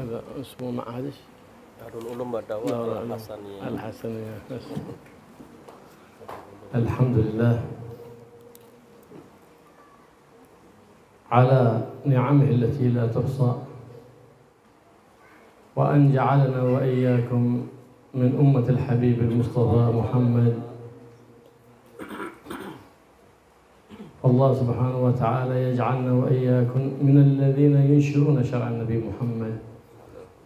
هذا اسمه معهد دار العلوم والدعوة الحسنية. الحسنية. الحمد لله على نعمه التي لا تحصى، وأن جعلنا وإياكم من أمة الحبيب المصطفى محمد. الله سبحانه وتعالى يجعلنا وإياكم من الذين ينشرون شرع النبي محمد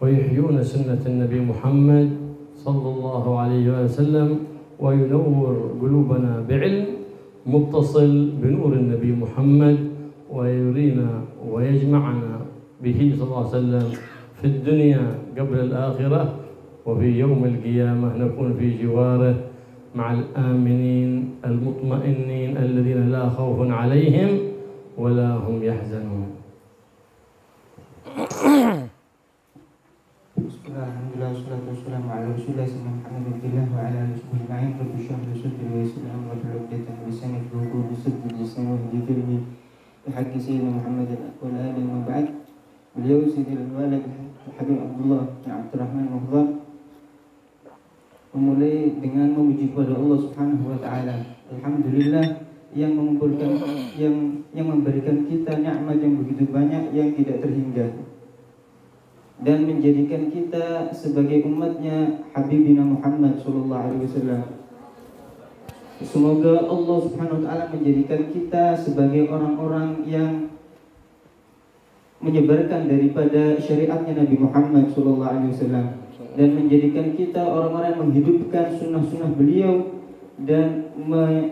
ويحيون سنة النبي محمد صلى الله عليه وسلم، وينور قلوبنا بعلم متصل بنور النبي محمد، ويرينا ويجمعنا به صلى الله عليه وسلم في الدنيا قبل الآخرة، وفي يوم القيامة نكون في جواره مع الآمنين المطمئنين الذين لا خوف عليهم ولا هم يحزنون. Alhamdulillah, wassalatu wassalamu ala rasulillah Muhammad wa ala alihi ajma'in. Rabbi shrah li sadri wa yassir li amri wahlul 'uqdatam min lisani yafqahu qawli. Sayyidina Muhammad bihaqqi sayyidina Muhammad wa ala alihi wa ba'd. Beliau Sayyidina Walid Habib Abdullah bin Abdurrahman Muhdhar memulai dengan memuji kepada Allah Subhanahu wa taala. Alhamdulillah yang mengumpulkan yang memberikan kita nikmat yang begitu banyak yang tidak terhingga, dan menjadikan kita sebagai umatnya Habibina Muhammad sallallahu alaihi wasallam. Semoga Allah Subhanahu wa taala menjadikan kita sebagai orang-orang yang menyebarkan daripada syariatnya Nabi Muhammad sallallahu alaihi wasallam, dan menjadikan kita orang-orang yang menghidupkan sunnah-sunnah beliau dan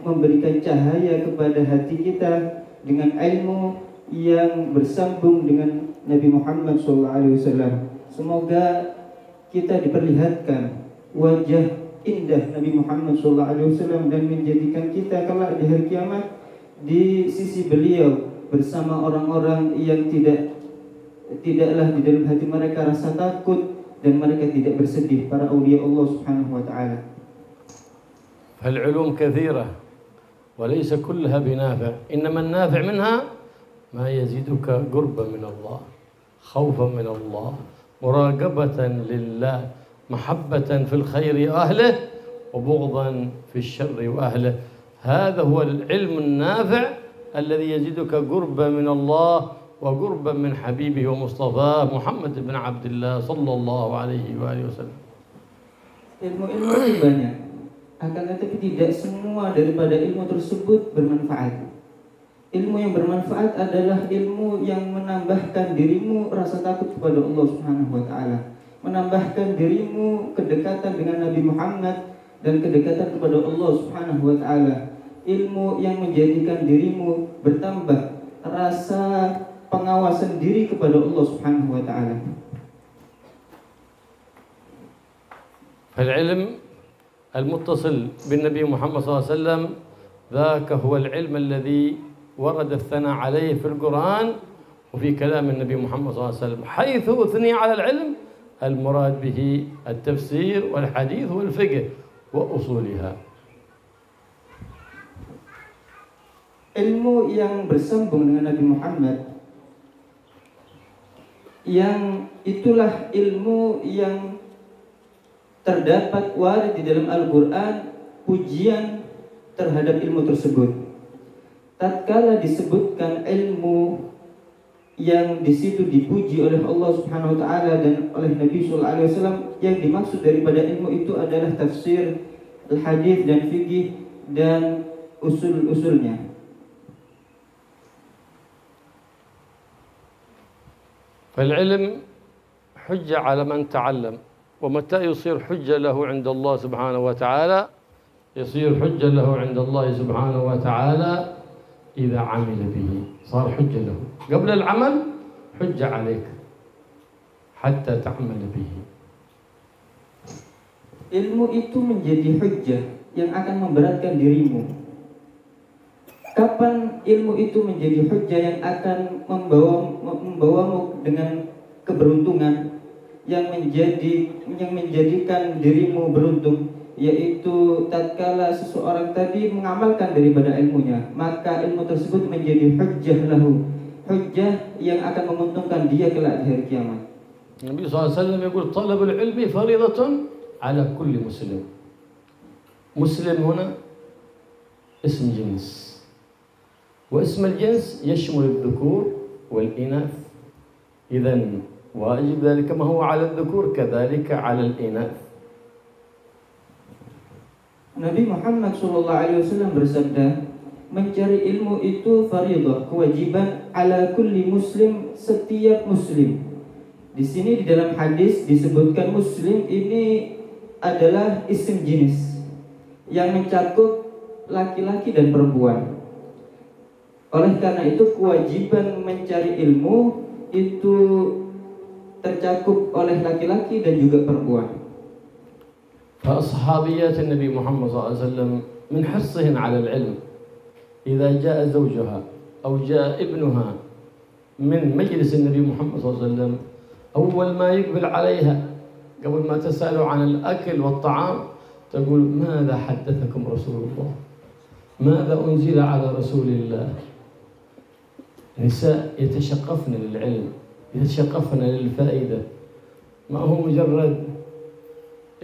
memberikan cahaya kepada hati kita dengan ilmu yang bersambung dengan Nabi Muhammad SAW. Semoga kita diperlihatkan wajah indah Nabi Muhammad SAW dan menjadikan kita kelak di hari kiamat di sisi beliau bersama orang-orang yang tidaklah di dalam hati mereka rasa takut dan mereka tidak bersedih, para aulia Allah Subhanahu wa taala. فالعلوم كثيرة وليس كلها بنافع، إنما النافع منها ما يزيدك قربا من الله، خوفا من الله، مراقبة لله، محبة في الخير أهله وبغضا في الشر وأهله. هذا هو العلم النافع الذي يزيدك قربا من الله وقربا من حبيبه ومصطفاه محمد بن عبد الله صلى الله عليه وآله وسلم. Ilmu-ilmu itu banyak, akan tetapi tidak semua daripada ilmu tersebut bermanfaat. Ilmu yang bermanfaat adalah ilmu yang menambahkan dirimu rasa takut kepada Allah Subhanahu wa taala, menambahkan dirimu kedekatan dengan Nabi Muhammad dan kedekatan kepada Allah Subhanahu wa taala. Ilmu yang menjadikan dirimu bertambah rasa pengawasan diri kepada Allah Subhanahu wa taala. فالعلم المتصل بالنبي محمد صلى الله عليه وسلم ذاك هو العلم الذي ورد الثناء عليه في القرآن وفي كلام النبي محمد صلى الله عليه وسلم، حيث أثني على العلم المراد به التفسير والحديث والفقه وأصولها. Ilmu yang bersambung dengan Nabi Muhammad, yang itulah ilmu yang terdapat warid di dalam Al-Quran pujian terhadap ilmu tersebut. Tatkala disebutkan ilmu yang di situ dipuji oleh Allah Subhanahu wa taala dan oleh Nabi sallallahu alaihi wasallam, yang dimaksud daripada ilmu itu adalah tafsir, al-hadis dan fikih dan usul-usulnya. فالعلم حجة على من تعلم، ومتى يصير حجة له عند الله سبحانه وتعالى؟ يصير حجة له عند الله سبحانه وتعالى إذا عمل به، صار حجة له. قبل العمل حجة عليك حتى تعمل به. Ilmu itu menjadi hujjah yang akan memberatkan dirimu. Kapan ilmu itu menjadi hujjah yang akan membawamu dengan keberuntungan, yang menjadikan dirimu beruntung, yaitu tatkala seseorang tadi mengamalkan daripada ilmunya, maka ilmu tersebut menjadi hujjah lahu, hujjah yang akan menguntungkan dia kelak di hari kiamat. النبي صلى الله عليه وسلم يقول طلب العلم فريضة على كل مسلم. مسلم هنا اسم جنس، واسم الجنس يشمل الذكور والإناث، إذن واجب ذلك ما هو على الذكور كذلك على الإناث. Nabi Muhammad SAW bersabda, mencari ilmu itu fardhu, kewajiban ala kulli muslim, setiap muslim. Di sini di dalam hadis disebutkan muslim ini adalah isim jenis yang mencakup laki-laki dan perempuan. Oleh karena itu kewajiban mencari ilmu itu tercakup oleh laki-laki dan juga perempuan. فأصحابيات النبي محمد صلى الله عليه وسلم من حرصهن على العلم إذا جاء زوجها أو جاء ابنها من مجلس النبي محمد صلى الله عليه وسلم، أول ما يقبل عليها قبل ما تسأله عن الأكل والطعام تقول ماذا حدثكم رسول الله؟ ماذا أنزل على رسول الله؟ نساء يتشقفن للعلم، يتشقفن للفائدة، ما هو مجرد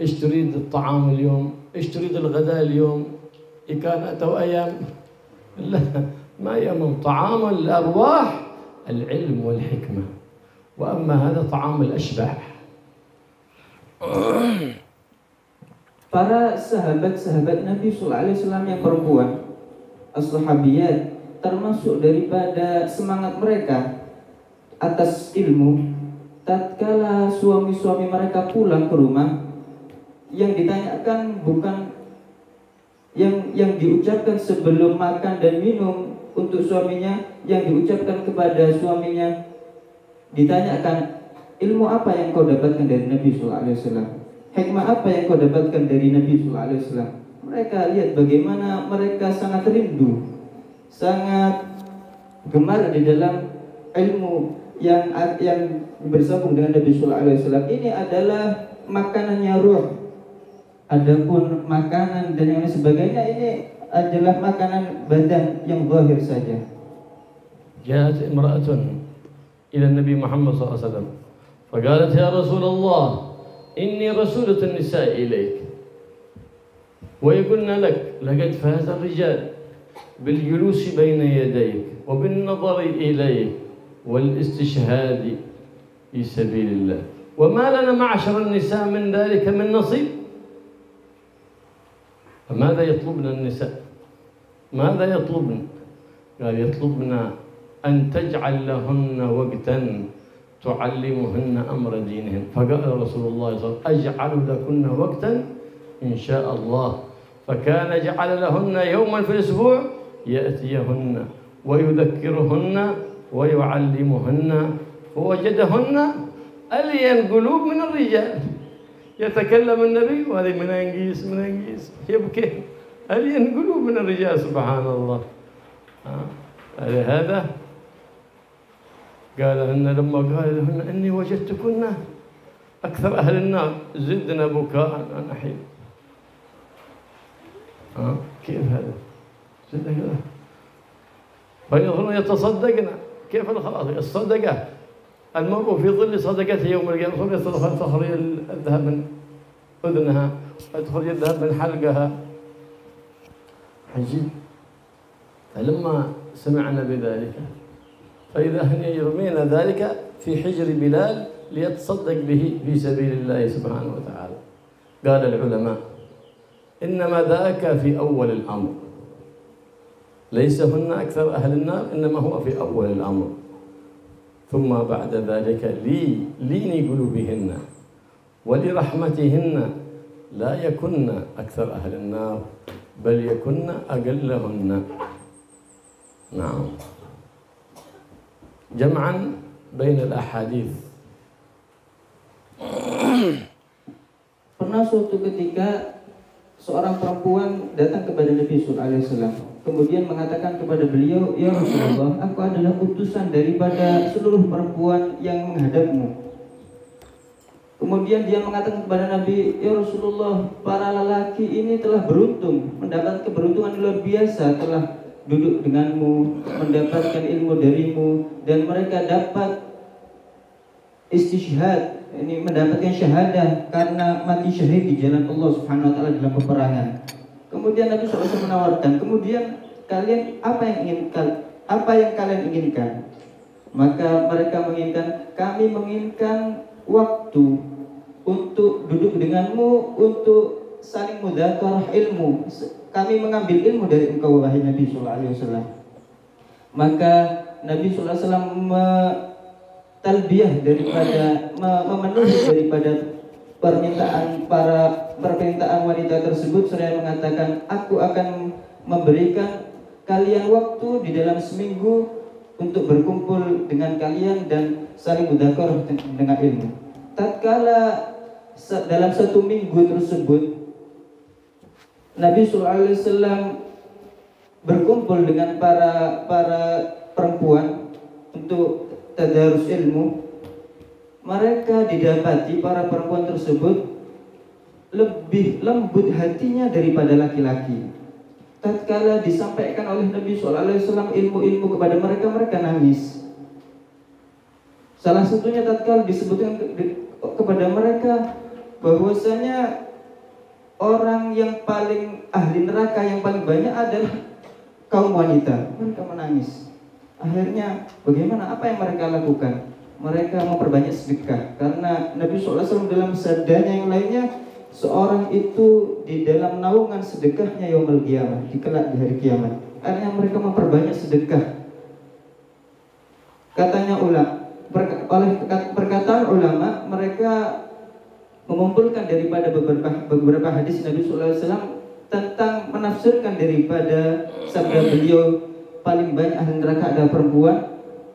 إيش تريد الطعام اليوم؟ إيش تريد الغداء اليوم؟ إن كان أتوا أيام لا، ما يمم طعام الأرواح العلم والحكمة، وأما هذا طعام الأشباح. Para sahabat-sahabat Nabi SAW yang perempuan, as-sahabiyat, termasuk daripada semangat mereka atas ilmu, tatkala suami-suami mereka pulang ke rumah, yang ditanyakan bukan yang diucapkan sebelum makan dan minum untuk suaminya, yang diucapkan kepada suaminya, ditanyakan ilmu apa yang kau dapatkan dari Nabi SAW, hikmah apa yang kau dapatkan dari Nabi SAW. Mereka lihat bagaimana mereka sangat rindu, sangat gemar di dalam ilmu yang bersambung dengan Nabi SAW. Ini adalah makanannya ruh. Adapun makanan dan yang lain sebagainya ini adalah makanan badan yang zahir saja. جاءت امرأة إلى النبي محمد صلى الله عليه وسلم فقالت يا رسول الله إني رسولة النساء إليك ويقولن لك لقد فاز الرجال بالجلوس بين يديك وبالنظر إليك والاستشهاد في سبيل الله، وما لنا معشر النساء من ذلك من نصيب. فماذا يطلبن النساء؟ ماذا يطلبن؟ قال يطلبن أن تجعل لهن وقتا تعلمهن أمر دينهن. فقال رسول الله صلى الله عليه وسلم أجعل لكن وقتا إن شاء الله. فكان جعل لهن يوما في الأسبوع يأتيهن ويذكرهن ويعلمهن، فوجدهن ألين قلوب من الرجال. يتكلم النبي وهذه من ينقيس يبكي، ألين قلوب من الرجال سبحان الله. هذا قال لهن لما قال لهن إني وجدتكن أكثر أهل النار زدنا بكاء أنا حين. كيف هذا؟ زدنا كذا فيظن يتصدقن. كيف الخلاص الصدقة؟ المرء في ظل صدقته يوم القيامة تخرج الذهب من أذنها وتخرج الذهب من حلقها. عجيب. فلما سمعنا بذلك فإذا هم يرمين ذلك في حجر بلال ليتصدق به في سبيل الله سبحانه وتعالى. قال العلماء إنما ذاك في أول الأمر، ليس هن أكثر أهل النار، إنما هو في أول الأمر، ثم بعد ذلك لين قلوبهن ولرحمتهن لا يكن أكثر أهل النار بل يكن أقلهن. نعم. جمعا بين الأحاديث. Pernah suatu ketika seorang perempuan datang kepada Nabi SAW, kemudian mengatakan kepada beliau, ya Rasulullah, aku adalah utusan daripada seluruh perempuan yang menghadapmu. Kemudian dia mengatakan kepada Nabi, ya Rasulullah, para lelaki ini telah beruntung, mendapat keberuntungan luar biasa, telah duduk denganmu, mendapatkan ilmu darimu, dan mereka dapat istishhad ini mendapatkan syahadah karena mati syahid di jalan Allah Subhanahu wa taala dalam peperangan. Kemudian Nabi SAW menawarkan, kemudian kalian apa yang kalian inginkan? Maka mereka menginginkan, kami menginginkan waktu untuk duduk denganmu, untuk saling mudzakarah ilmu. Kami mengambil ilmu dari engkau wahai Nabi sallallahu alaihi wasallam. Maka Nabi sallallahu alaihi wasallam talbiyah daripada memenuhi daripada permintaan wanita tersebut, seraya mengatakan, aku akan memberikan kalian waktu di dalam seminggu untuk berkumpul dengan kalian dan saling mudzakarah dengan ilmu. Tatkala dalam satu minggu tersebut Nabi SAW berkumpul dengan para perempuan untuk tadarus ilmu, mereka didapati para perempuan tersebut lebih lembut hatinya daripada laki-laki. Tatkala disampaikan oleh Nabi SAW ilmu-ilmu kepada mereka, mereka nangis. Salah satunya tatkala disebutkan kepada mereka bahwasanya orang yang paling ahli neraka yang paling banyak adalah kaum wanita. Mereka menangis. Akhirnya bagaimana, apa yang mereka lakukan? Mereka memperbanyak sedekah, karena Nabi SAW dalam sabdanya yang lainnya, seorang itu di dalam naungan sedekahnya yaumul qiyamah, di kelak di hari kiamat. Akhirnya mereka memperbanyak sedekah. Katanya oleh perkataan ulama, mereka mengumpulkan daripada beberapa hadis Nabi SAW tentang menafsirkan daripada sabda beliau, paling banyak ahli neraka adalah perempuan.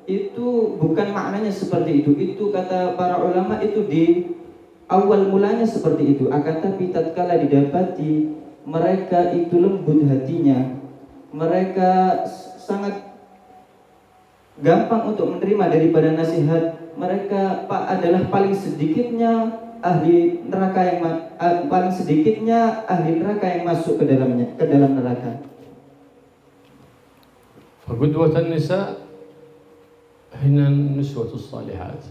Itu bukan maknanya seperti itu. Itu kata para ulama itu di awal mulanya seperti itu. Akan tapi tatkala didapati mereka itu lembut hatinya, mereka sangat gampang untuk menerima daripada nasihat. Mereka adalah paling sedikitnya ahli neraka yang masuk ke dalam neraka. فقدوة النساء هن النسوة الصالحات،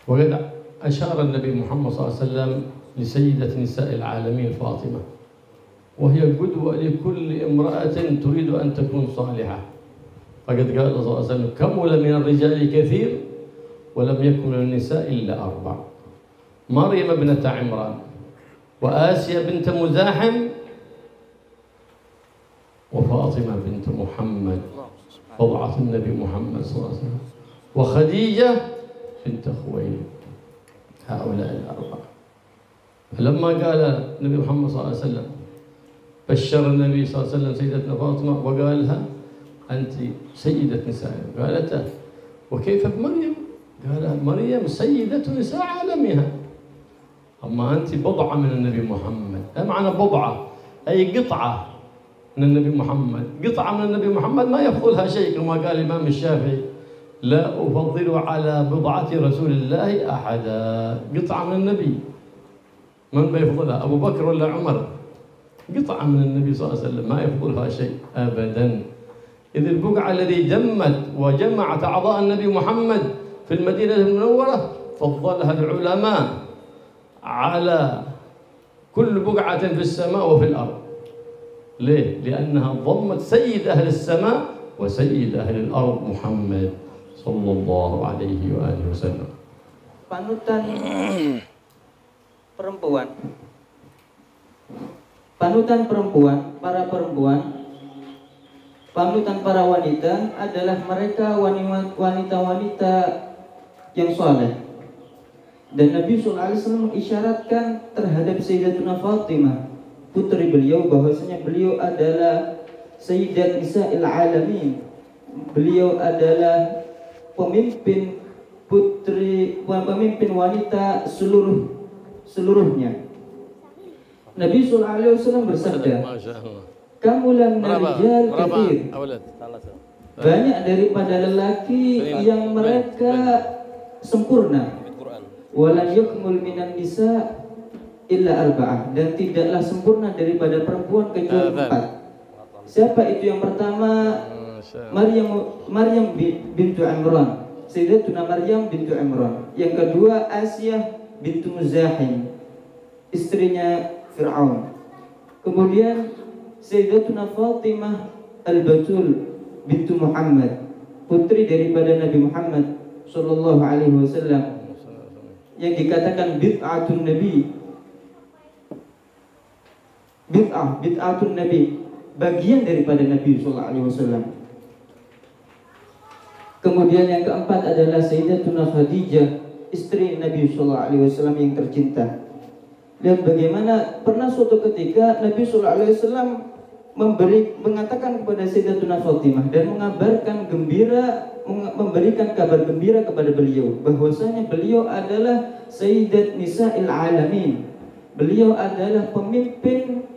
وقد أشار النبي محمد صلى الله عليه وسلم لسيدة نساء العالمين فاطمة، وهي قدوة لكل امرأة تريد أن تكون صالحة. فقد قال صلى الله عليه وسلم: كمل من الرجال كثير ولم يكن من النساء إلا 4: مريم ابنة عمران، وآسيا بنت مزاحم، وفاطمة بنت محمد بضعة النبي محمد صلى الله عليه وسلم، وخديجة بنت خويلد. هؤلاء 4. فلما قال النبي محمد صلى الله عليه وسلم، بشر النبي صلى الله عليه وسلم سيدتنا فاطمة وقال لها: أنت سيدة نساء. قالت: وكيف بمريم؟ قال: مريم سيدة نساء عالمها، أما أنت بضعة من النبي محمد. معنى بضعة أي قطعة من النبي محمد. قطعة من النبي محمد ما يفضلها شيء، كما قال الإمام الشافعي: لا أفضل على بضعة رسول الله أحدا. قطعة من النبي، من بيفضلها؟ أبو بكر ولا عمر؟ قطعة من النبي صلى الله عليه وسلم ما يفضلها شيء أبدا. إذ البقعة الذي جمت وجمعت أعضاء النبي محمد في المدينة المنورة فضلها العلماء على كل بقعة في السماء وفي الأرض. ليه؟ لأنها ضمت سيد أهل السماء وسيد أهل الأرض محمد صلى الله عليه وآله وسلم. Panutan perempuan, para perempuan, panutan para wanita adalah mereka wanita-wanita yang saleh. Dan Nabi SAW mengisyaratkan terhadap Sayyidatuna Fatimah, putri beliau, bahwasanya beliau adalah Sayyidat Nisa'il Alamin. Beliau adalah pemimpin wanita seluruhnya. Nabi SAW bersabda, kamulan rijal kathir, banyak daripada lelaki yang mereka sempurna, walan yukmul minan nisa illa 4, dan tidaklah sempurna daripada perempuan kecuali 4. Siapa itu yang pertama? Maryam bintu Imran, Sayyidatuna Maryam bintu Imran. Yang kedua Asiyah bintu Muzahim, istrinya Fir'aun. Kemudian Sayyidatuna Fatimah Al-Batul bintu Muhammad, putri daripada Nabi Muhammad sallallahu alaihi wasallam, yang dikatakan bid'atun Nabi. Bid'atun Nabi, bagian daripada Nabi sallallahu alaihi wasallam. Kemudian yang keempat adalah Sayyidatuna Khadijah, istri Nabi sallallahu alaihi wasallam yang tercinta. Lihat bagaimana pernah suatu ketika Nabi sallallahu alaihi wasallam mengatakan kepada Sayyidatuna Fatimah dan memberikan kabar gembira kepada beliau bahwasanya beliau adalah Sayyidat Nisa'il Alamin. Beliau adalah pemimpin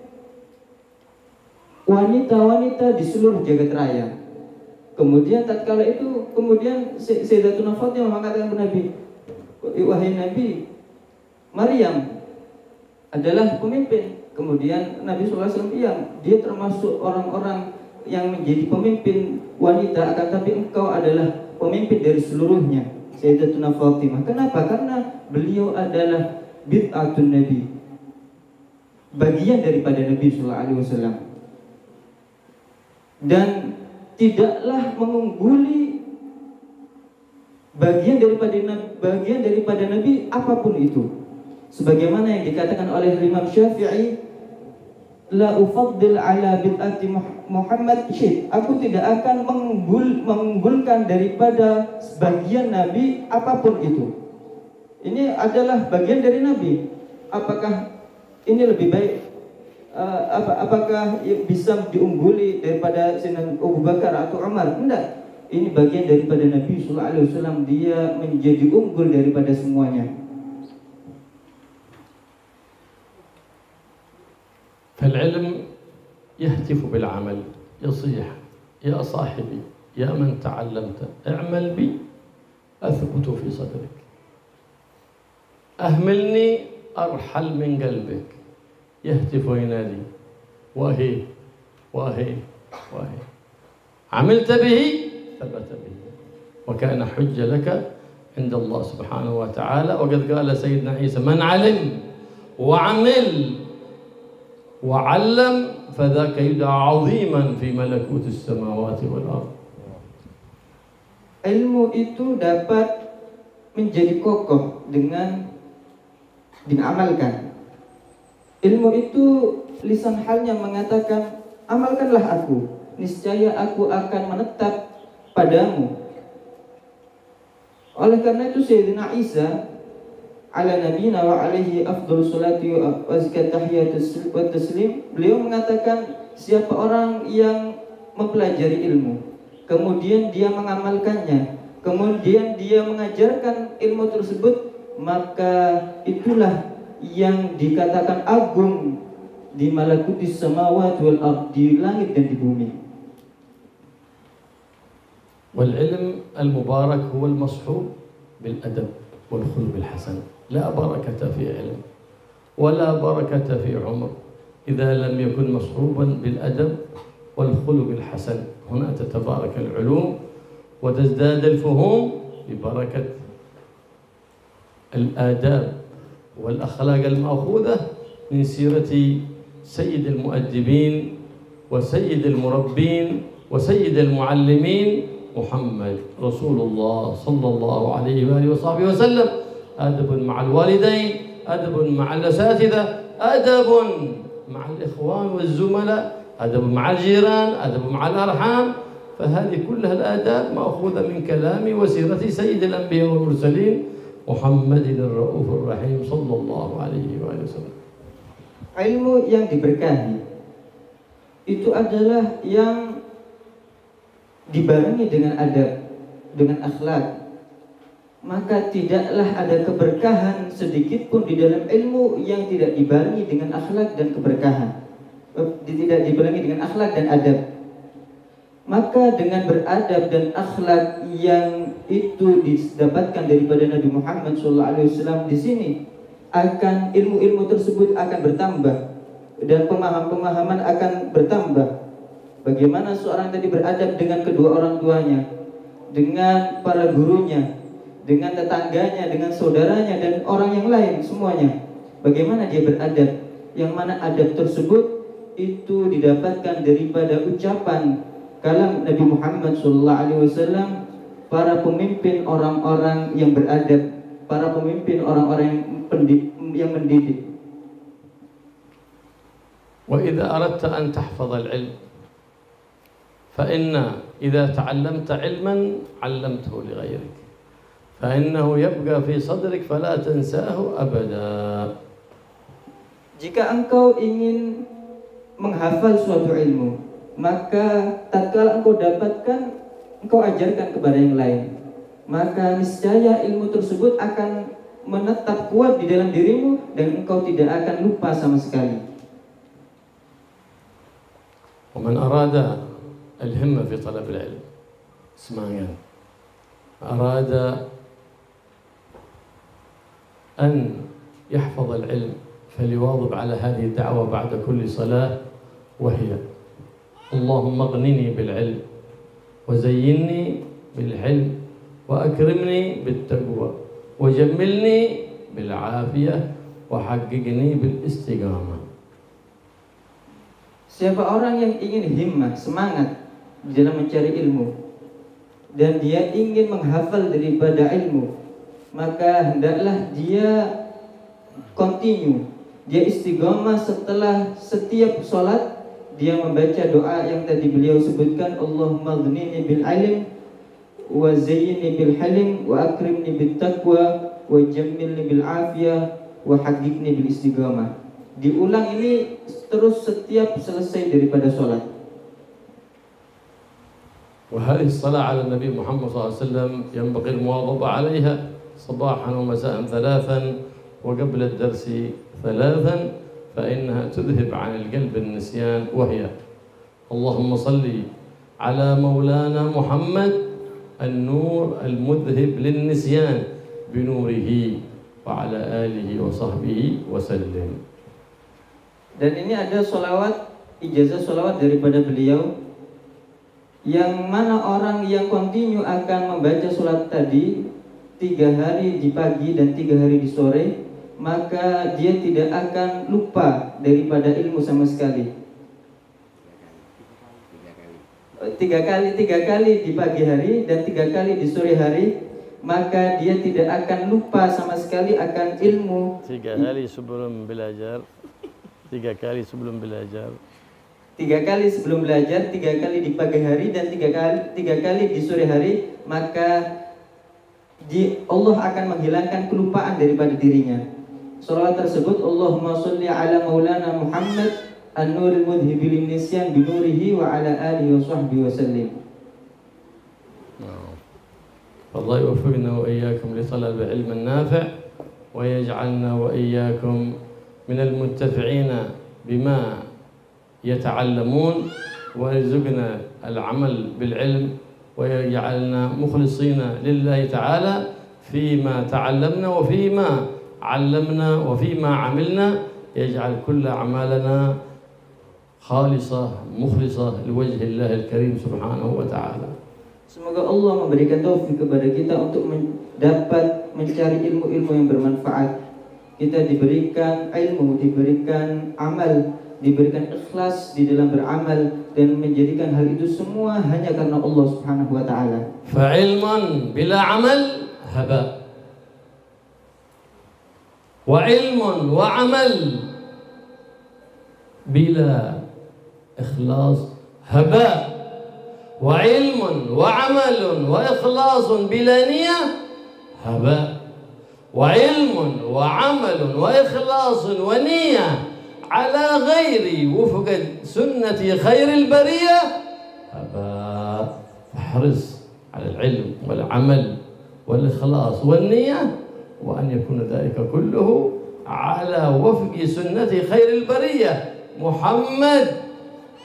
wanita-wanita di seluruh jagat raya. Kemudian tatkala itu Sayyidatuna Fatimah mengatakan kepada Nabi, wahai Nabi, Maryam adalah pemimpin. Kemudian Nabi SAW bilang, dia termasuk orang-orang yang menjadi pemimpin wanita, akan tapi engkau adalah pemimpin dari seluruhnya, Sayyidatuna Fatimah. Kenapa? Karena beliau adalah bid'atun Nabi, bagian daripada Nabi SAW, dan tidaklah mengungguli bagian daripada Nabi apapun itu. Sebagaimana yang dikatakan oleh Imam Syafi'i, la ufaddil ala bid'ati Muhammad syait. Aku tidak akan mengunggulkan daripada sebagian Nabi apapun itu. Ini adalah bagian dari Nabi. Apakah ini lebih baik? Apakah bisa diungguli daripada Sayyidina Abu Bakar atau Umar? Tidak. Ini bagian daripada Nabi sallallahu alaihi wasallam. Dia menjadi unggul daripada semuanya. فالعلم يهتف بالعمل، يصيح يا صاحبي يا من تعلمت اعمل بي أثبت في صدرك، أهملني أرحل من قلبك. يهتف وينادي واهي واهي واهي، عملت به ثبت به وكان حجة لك عند الله سبحانه وتعالى. وقد قال سيدنا عيسى من علم وعمل وعلم فذاك يدعى عظيما في ملكوت السماوات والأرض. Ilmu itu dapat menjadi kokoh dengan diamalkan. Ilmu itu lisan halnya mengatakan, amalkanlah aku, niscaya aku akan menetap padamu. Oleh karena itu Sayyidina Isa ala nabiyina wa alaihi afdhalu salati wa azka tahiyatus wa taslim, beliau mengatakan, siapa orang yang mempelajari ilmu, kemudian dia mengamalkannya, kemudian dia mengajarkan ilmu tersebut, maka itulah yang dikatakan agung di malakutis samawati wal ard, di langit dan di bumi. Wal ilm al mubarak huwa al mashhub bil adab wal khuluq al hasan. لا بركة في علم ولا بركة في عمر إذا لم يكن مصحوبا بالأدب والخلق الحسن. هنا تتبارك العلوم وتزداد الفهوم ببركة الآداب والأخلاق المأخوذة من سيرة سيد المؤدبين وسيد المربين وسيد المعلمين محمد رسول الله صلى الله عليه وآله وصحبه وسلم. أدب مع الوالدين، أدب مع الأساتذة، أدب مع الإخوان والزملاء، أدب مع الجيران، أدب مع الأرحام. فهذه كلها الآداب مأخوذة من كلام وسيرة سيد الأنبياء والمرسلين محمد الرؤوف الرحيم صلى الله عليه وآله وسلم. Ilmu yang diberkahi itu adalah yang dibarengi dengan adab, dengan akhlak. Maka tidaklah ada keberkahan sedikit pun di dalam ilmu yang tidak dibarengi dengan akhlak dan keberkahan, tidak dibarengi dengan akhlak dan adab. Maka dengan beradab dan akhlak yang itu didapatkan daripada Nabi Muhammad SAW di sini, akan ilmu-ilmu tersebut akan bertambah dan pemahaman-pemahaman akan bertambah. Bagaimana seorang tadi beradab dengan kedua orang tuanya, dengan para gurunya, dengan tetangganya, dengan saudaranya dan orang yang lain semuanya. Bagaimana dia beradab? Yang mana adab tersebut itu didapatkan daripada ucapan kalam Nabi Muhammad SAW, para pemimpin orang-orang yang beradab, para pemimpin orang-orang yang mendidik. وإذا أردت أن تحفظ العلم فإن إذا تعلمت علما علمته لغيرك فإنه يبقى في صدرك فلا تنساه أبدا. Jika engkau ingin menghafal suatu ilmu, maka tatkala engkau dapatkan, engkau ajarkan kepada yang lain, maka niscaya ilmu tersebut akan menetap kuat di dalam dirimu dan engkau tidak akan lupa sama sekali. ومن أراد الهمة في طلب العلم اسمعين، أراد أن يحفظ العلم فليواظب على هذه الدعوة بعد كل صلاة، وهي اللهم اغنني بالعلم وزينني بالحلم وأكرمني بالتقوى وجملني بالعافية وحققني بالاستقامة. Siapa orang yang ingin himmah, semangat di dalam mencari ilmu, dan dia ingin menghafal daripada ilmu, maka hendaklah dia continue, dia istiqamah setelah setiap sholat, dia membaca doa yang tadi beliau sebutkan, Allahumma ghnini bil ilm wa zayyini bil halim wa akrimni bit taqwa wa jammilni bil afiyah wa haqiqni bil istiqamah. Diulang ini terus setiap selesai daripada sholat. وهذه الصلاة على النبي محمد صلى الله عليه وسلم ينبغي المواظبة عليها صباحا ومساء ثلاثا وقبل الدرس ثلاثا فإنها تذهب عن القلب النسيان، وهي اللهم صل على مولانا محمد النور المذهب للنسيان بنوره وعلى آله وصحبه وسلم. Dan ini ada sholawat, ijazah sholawat daripada beliau, yang mana orang yang kontinu akan membaca sholat tadi 3 hari di pagi dan 3 hari di sore, maka dia tidak akan lupa daripada ilmu sama sekali. 3 kali di pagi hari dan 3 kali di sore hari, maka dia tidak akan lupa sama sekali akan ilmu. 3 kali sebelum belajar, 3 kali sebelum belajar, 3 kali sebelum belajar, 3 kali di pagi hari dan 3 kali di sore hari, maka Allah akan menghilangkan kelupaan daripada dirinya. Salawat tersebut, Allahumma sholli ala maulana Muhammad an-nuril mudhibil nisyan binurihi wa ala alihi wa sahbihi wa sallim. Allah yuwaffiqna wa iyyakum li talab al-ilm an-nafi' wa yaj'alna wa iyyakum من المنتفعين بما يتعلمون ويرزقنا العمل بالعلم ويجعلنا مخلصين لله تعالى فيما تعلمنا وفيما علمنا وفيما عملنا، يجعل كل أعمالنا خالصة مخلصة لوجه الله الكريم سبحانه وتعالى. Semoga Allah memberikan taufik kepada kita untuk dapat mencari ilmu-ilmu yang bermanfaat. Kita diberikan ilmu, diberikan amal, diberikan ikhlas di dalam beramal, dan menjadikan hal itu semua hanya karena Allah Subhanahu wa taala. Fa'ilmun bila amal haba, wa ilmun wa amal bila ikhlas haba, wa ilmun wa amalun wa ikhlasun bila niyah haba, وعلم وعمل وإخلاص ونية على غير وفق سنة خير البرية فاحرص على العلم والعمل والإخلاص والنية، وأن يكون ذلك كله على وفق سنة خير البرية محمد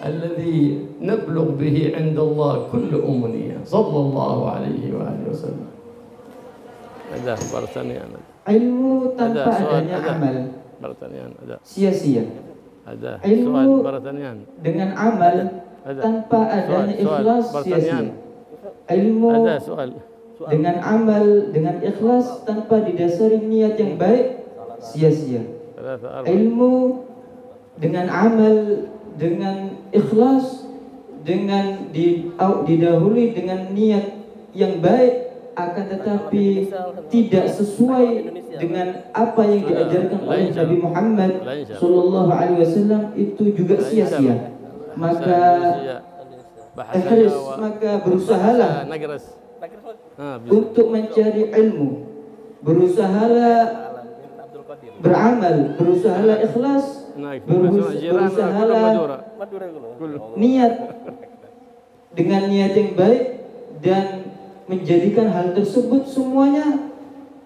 الذي نبلغ به عند الله كل أمنية صلى الله عليه وآله وسلم. Ada pertanyaan. Ilmu tanpa adanya amal sia-sia. Ada ilmu pertanyaan. Dengan amal tanpa adanya ikhlas sia-sia. ilmu Ada soal. dengan amal, dengan ikhlas tanpa didasari niat yang baik, sia-sia. Ilmu dengan amal, dengan ikhlas, dengan didahului dengan niat yang baik, akan tetapi tidak sesuai dengan apa yang diajarkan oleh Nabi Muhammad Sallallahu Alaihi Wasallam, itu juga sia-sia. Maka berusahalah untuk mencari ilmu, berusahalah beramal, berusahalah ikhlas, berusahalah niat dengan niat yang baik, dan menjadikan hal tersebut semuanya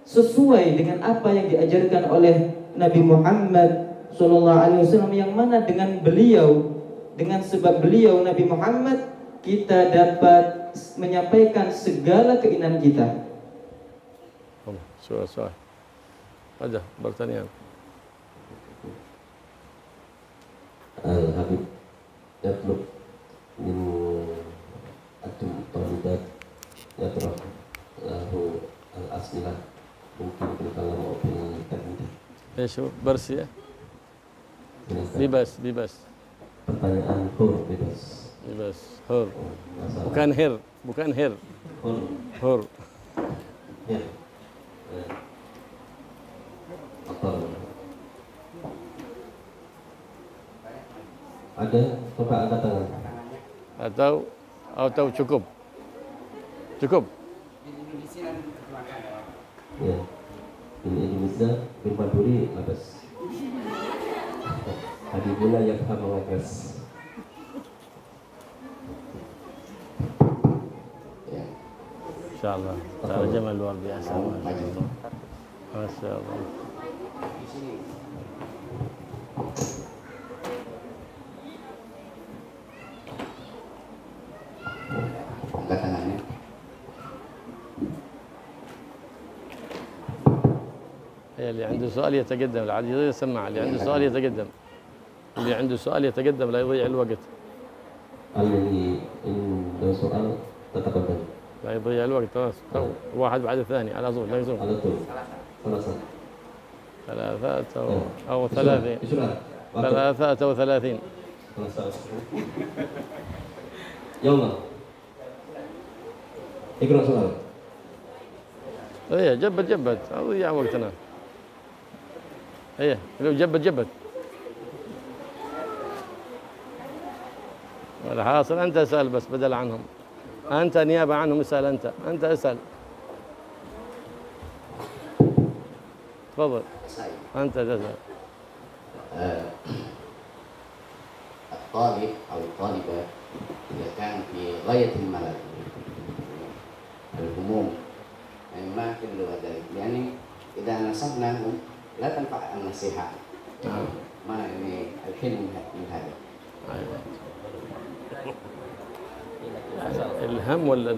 sesuai dengan apa yang diajarkan oleh Nabi Muhammad SAW, yang mana dengan beliau, dengan sebab beliau Nabi Muhammad, kita dapat menyampaikan segala keinginan kita. Soal. Ada pertanyaan. Al-Habib yatlub min at-tawhidat yatrah lahu al-asmilah mungkin kita mau pilih tadi. Bersih ya. Bebas. Pertanyaan bebas. Hur. Bukan her. Hur. Ya. Ada, coba angkat tangan. Atau cukup. Ya. Ini Indonesia firman duri labas. Habibullah yang mengagas. Ya. Insyaallah. Terjemah luar biasa. Masya Allah. Angkat tangannya. اللي عنده سؤال يتقدم، العادي يسمع، اللي عنده سؤال يتقدم، اللي عنده سؤال يتقدم لا يضيع الوقت. اللي عنده سؤال تتقدم. لا يضيع الوقت. واحد بعد الثاني على طول، لا يزوم. على طول. ثلاثة أو 30. 33. يلا. اقرأ سؤال. ايه جبت أضيع وقتنا. ايه لو جبت. والحاصل أنت اسأل بس بدل عنهم. أنت نيابة عنهم اسأل أنت اسأل. تفضل. أنت تسأل. الطالب أو الطالبة إذا كان في غاية الملل الهموم ما كل ذلك، يعني إذا نصحناهم لا تنفع النصيحة. ما يعني الحلم من هذا. الهم ولا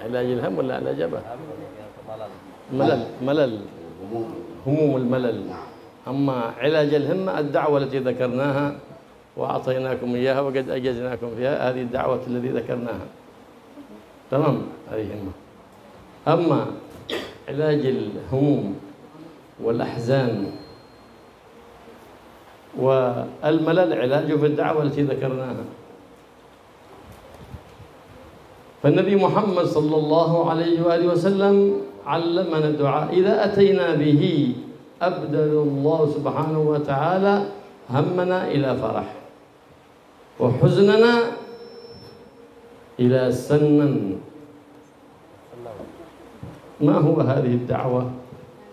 علاج الهم ولا علاج ملل هموم الملل. أما علاج الهمة الدعوة التي ذكرناها وأعطيناكم إياها وقد أجزناكم فيها، هذه الدعوة التي ذكرناها تمام، هذه همة. أما علاج الهموم والأحزان والملل علاجه في الدعوة التي ذكرناها. فالنبي محمد صلى الله عليه وآله وسلم علمنا الدعاء إذا أتينا به أبدل الله سبحانه وتعالى همنا إلى فرح وحزننا إلى سنن. ما هو هذه الدعوة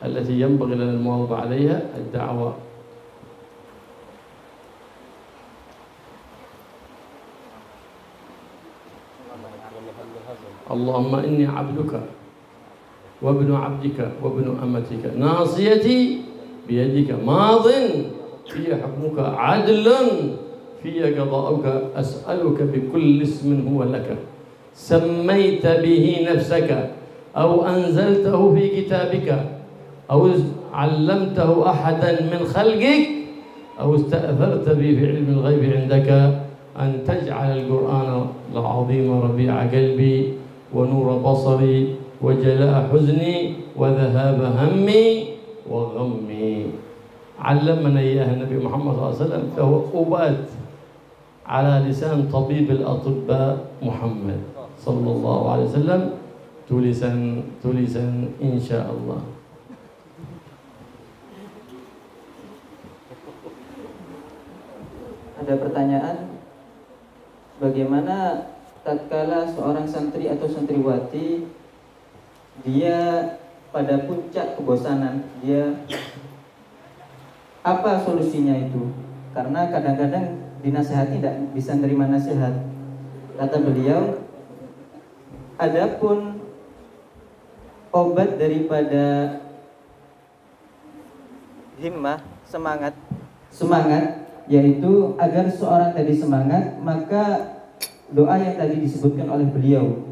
التي ينبغي لنا المواظبة عليها؟ الدعوة اللهم إني عبدك وابن عبدك وابن أمتك ناصيتي بيدك ماض في حكمك عدل في قضاؤك أسألك بكل اسم هو لك سميت به نفسك أو أنزلته في كتابك أو علمته أحدا من خلقك أو استأثرت به في علم الغيب عندك أن تجعل القرآن العظيم ربيع قلبي بصري وجلاء حزني وذهاب همي وغمي. علمنا إياها النبي محمد صلى الله عليه وسلم، فهو أبات على لسان طبيب الأطباء محمد صلى الله عليه وسلم tulisan insya Allah. Ada pertanyaan, bagaimana tatkala seorang santri atau santriwati dia pada puncak kebosanan, dia apa solusinya itu? Karena kadang-kadang dinasihati tidak bisa menerima nasihat. Kata beliau, adapun obat daripada himmah, semangat, yaitu agar seorang tadi semangat, maka doa yang tadi disebutkan oleh beliau.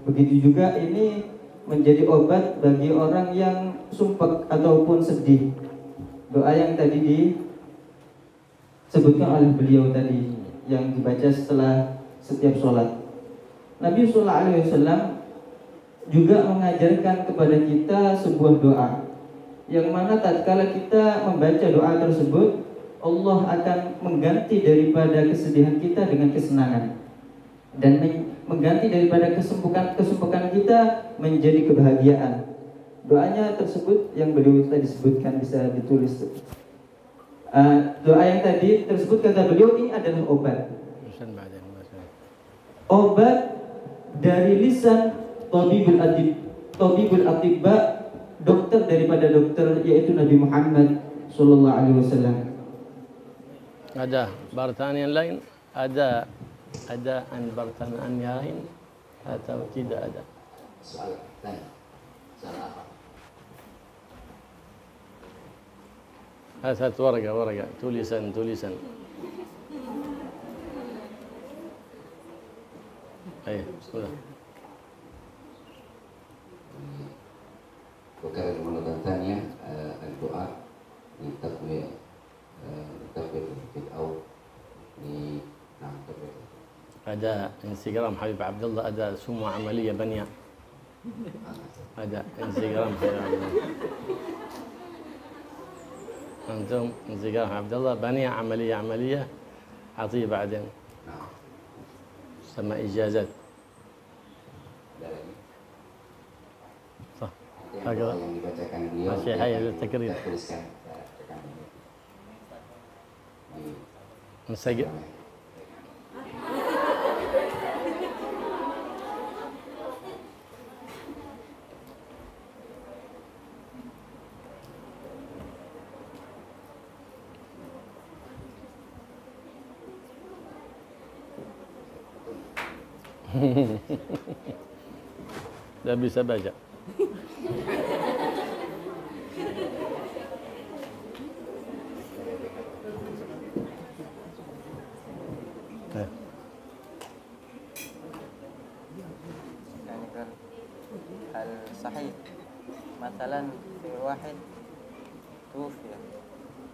Begitu juga ini menjadi obat bagi orang yang sumpek ataupun sedih. Doa yang tadi disebutkan oleh beliau tadi, yang dibaca setelah setiap sholat. Nabi SAW juga mengajarkan kepada kita sebuah doa, yang mana tatkala kita membaca doa tersebut, Allah akan mengganti daripada kesedihan kita dengan kesenangan, dan mengganti daripada kesempukan kita menjadi kebahagiaan. Doanya tersebut yang beliau tadi sebutkan bisa ditulis. Doa yang tadi tersebut kata beliau ini adalah obat dari lisan tabibul atibba, dokter daripada dokter, yaitu Nabi Muhammad sallallahu alaihi wasallam. Ada pertanyaan lain? Ada pertanyaan lain atau tidak ada? Soal apa? هات ورقة tulisan. أيه بسم الله. وكان المرة الثانية الدعاء لتقوية أو نعم تقوية. ada Instagram Habib Abdullah, ada semua عملية بنية. ada Instagram Habib Abdullah. أنتم انسجام عبد الله بني عملية أعطيه بعدين سمى إجازات صح هكذا ماشي هاي التكرير مسجل لا bisa baca. الصحيح مثلا في واحد توفي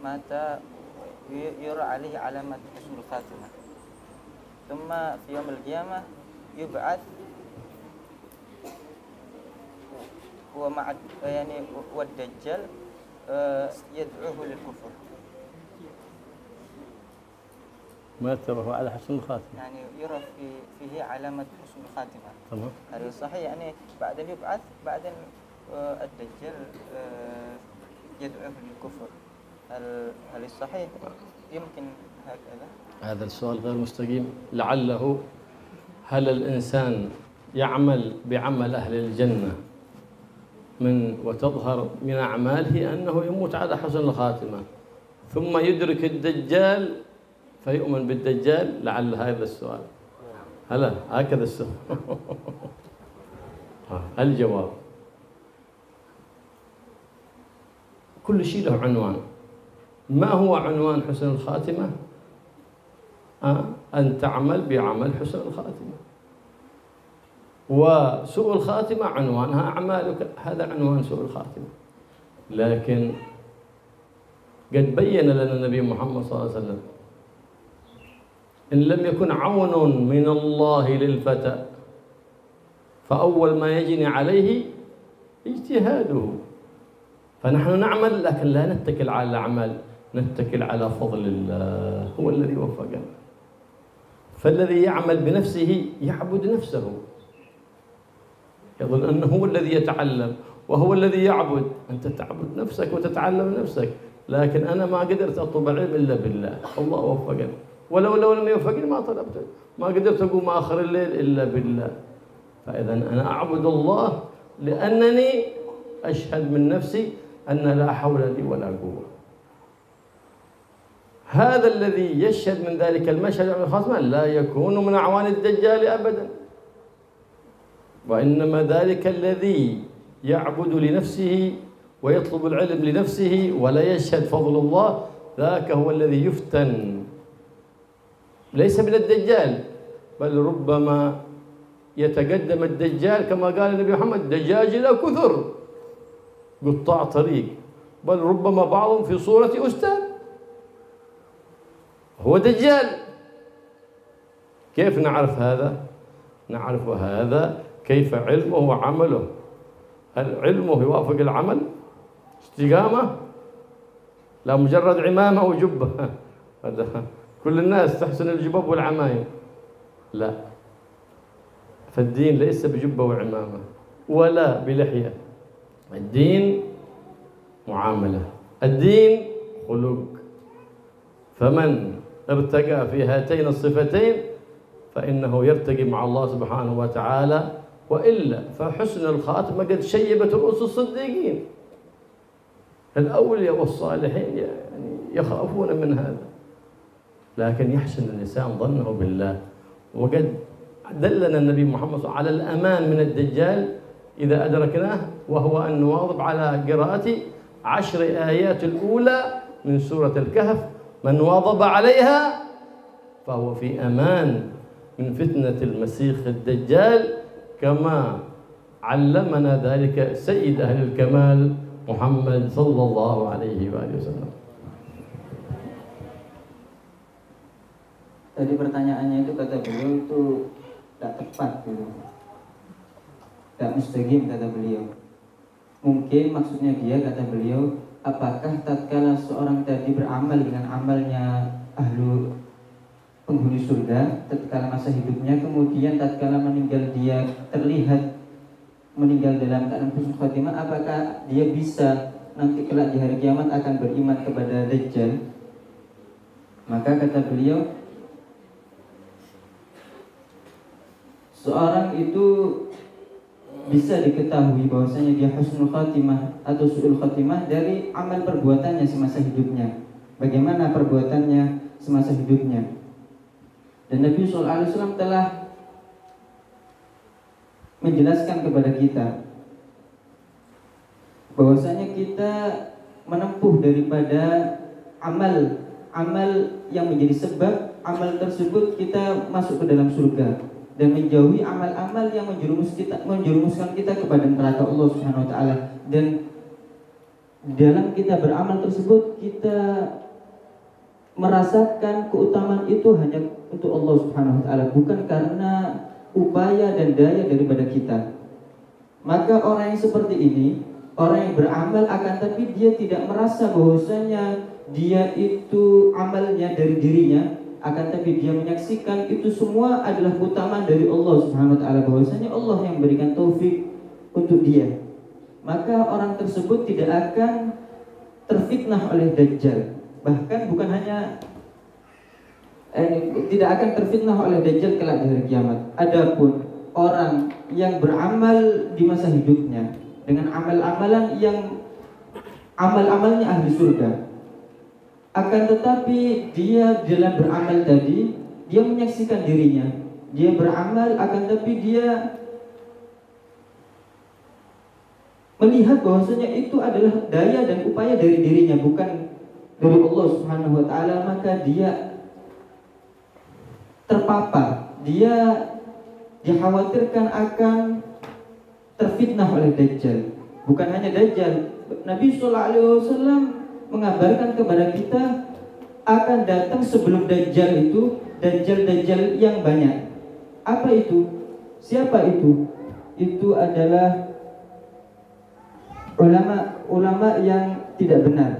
مات يرى عليه علامة حسن الخاتمة، ثم في يوم القيامة يبعث ومع والدجال يدعوه للكفر. ما ترى على حسن الخاتمة، يعني يرى فيه علامة حسن الخاتمة. تمام. هل صحيح يعني بعدين يبعث بعدين الدجال يدعوه للكفر؟ هل الصحيح يمكن هكذا؟ هذا السؤال غير مستقيم. لعله هل الإنسان يعمل بعمل أهل الجنة وتظهر من أعماله أنه يموت على حسن الخاتمة ثم يدرك الدجال فيؤمن بالدجال؟ لعل هذا السؤال. هلا هكذا السؤال. الجواب كل شيء له عنوان. ما هو عنوان حسن الخاتمة؟ أن تعمل بعمل حسن الخاتمة، وسوء الخاتمة عنوانها أعمالك، هذا عنوان سوء الخاتمة. لكن قد بين لنا النبي محمد صلى الله عليه وسلم إن لم يكن عون من الله للفتى فأول ما يجني عليه اجتهاده. فنحن نعمل لكن لا نتكل على الأعمال، نتكل على فضل الله، هو الذي وفقنا. فالذي يعمل بنفسه يعبد نفسه، يظن أنه هو الذي يتعلم وهو الذي يعبد. أنت تعبد نفسك وتتعلم نفسك، لكن أنا ما قدرت أطلب العلم إلا بالله، الله وفقني، ولو لم يوفقني ما طلبته، ما قدرت أقوم آخر الليل إلا بالله. فإذا أنا أعبد الله لأنني أشهد من نفسي أن لا حول لي ولا قوة. هذا الذي يشهد من ذلك المشهد الخاصة لا يكون من أعوان الدجال أبدا، وإنما ذلك الذي يعبد لنفسه ويطلب العلم لنفسه ولا يشهد فضل الله، ذاك هو الذي يفتن، ليس من الدجال، بل ربما يتقدم الدجال كما قال النبي محمد: دجاجلة كثر قطاع طريق، بل ربما بعضهم في صورة أستاذ هو دجال. كيف نعرف هذا؟ نعرف هذا كيف علمه وعمله. هل علمه يوافق العمل؟ استقامة؟ لا مجرد عمامة وجبة كل الناس تحسن الجباب والعمايم، لا. فالدين ليس بجبة وعمامة ولا بلحية، الدين معاملة، الدين خلق. فمن ارتقى في هاتين الصفتين فإنه يرتقي مع الله سبحانه وتعالى، وإلا فحسن الخاتمة قد شيبت رؤوس الصديقين. الأولياء والصالحين يعني يخافون من هذا، لكن يحسن الإنسان ظنه بالله. وقد دلنا النبي محمد صلى الله عليه وسلم على الأمان من الدجال إذا أدركناه، وهو أن نواظب على قراءة 10 آيات الأولى من سورة الكهف. من واظب عليها فهو في أمان من فتنة المسيح الدجال، كما علمنا ذلك سيد أهل الكمال محمد صلى الله عليه وآله وسلم. Tadi pertanyaannya itu kata beliau itu tak tepat gitu, tak mustaqim kata beliau. Mungkin maksudnya dia, kata beliau, apakah tatkala seorang tadi beramal dengan amalnya ahlu penghuni surga tatkala masa hidupnya, kemudian tatkala meninggal dia terlihat meninggal dalam keadaan husnul khatimah, apakah dia bisa nanti kelak di hari kiamat akan beriman kepada Dajjal? Maka kata beliau, seorang itu bisa diketahui bahwasanya dia husnul khatimah atau su'ul khatimah dari amal perbuatannya semasa hidupnya. Bagaimana perbuatannya semasa hidupnya? Dan Nabi SAW telah menjelaskan kepada kita bahwasanya kita menempuh daripada amal yang menjadi sebab amal tersebut kita masuk ke dalam surga, dan menjauhi amal-amal yang menjerumuskan kita kepada neraka Allah Subhanahu wa taala. Dan dalam kita beramal tersebut kita merasakan keutamaan itu hanya untuk Allah Subhanahu wa taala, bukan karena upaya dan daya daripada kita. Maka orang yang seperti ini, orang yang beramal akan tapi dia tidak merasa bahwasanya dia itu amalnya dari dirinya, akan tapi dia menyaksikan itu semua adalah keutamaan dari Allah Subhanahu wa taala, bahwasanya Allah yang memberikan taufik untuk dia. Maka orang tersebut tidak akan terfitnah oleh Dajjal. Bahkan bukan hanya tidak akan terfitnah oleh Dajjal kelak di hari kiamat. Adapun orang yang beramal di masa hidupnya dengan amal-amalan yang amal-amalnya ahli surga, akan tetapi dia dalam beramal tadi dia menyaksikan dirinya, dia beramal akan tapi dia melihat bahwasanya itu adalah daya dan upaya dari dirinya, bukan dari Allah Subhanahu wa taala. Maka dia terpapar, dia dikhawatirkan akan terfitnah oleh Dajjal. Bukan hanya Dajjal, Nabi sallallahu alaihi wasallam mengabarkan kepada kita akan datang sebelum Dajjal itu Dajjal yang banyak. Apa itu? Siapa itu? itu adalah ulama yang tidak benar,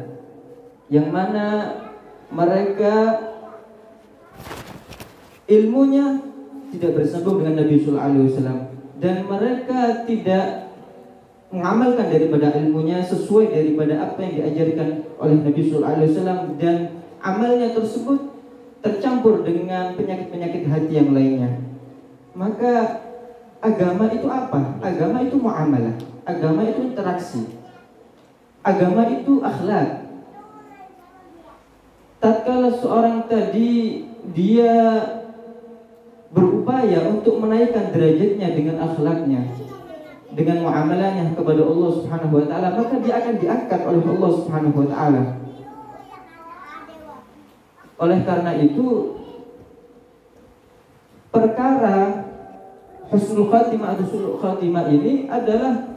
yang mana mereka ilmunya tidak bersambung dengan Nabi Sallallahu Alaihi Wasallam dan mereka tidak mengamalkan daripada ilmunya sesuai daripada apa yang diajarkan oleh Nabi Sallallahu Alaihi Wasallam, dan amalnya tersebut tercampur dengan penyakit-penyakit hati yang lainnya. Maka agama itu apa? Agama itu muamalah, agama itu interaksi, agama itu akhlak. Tatkala seorang tadi dia berupaya untuk menaikkan derajatnya dengan akhlaknya, dengan muamalahnya kepada Allah Subhanahu wa taala, maka dia akan diangkat oleh Allah Subhanahu wa taala. Oleh karena itu, perkara husnul khatimah atau sulul khatimah ini adalah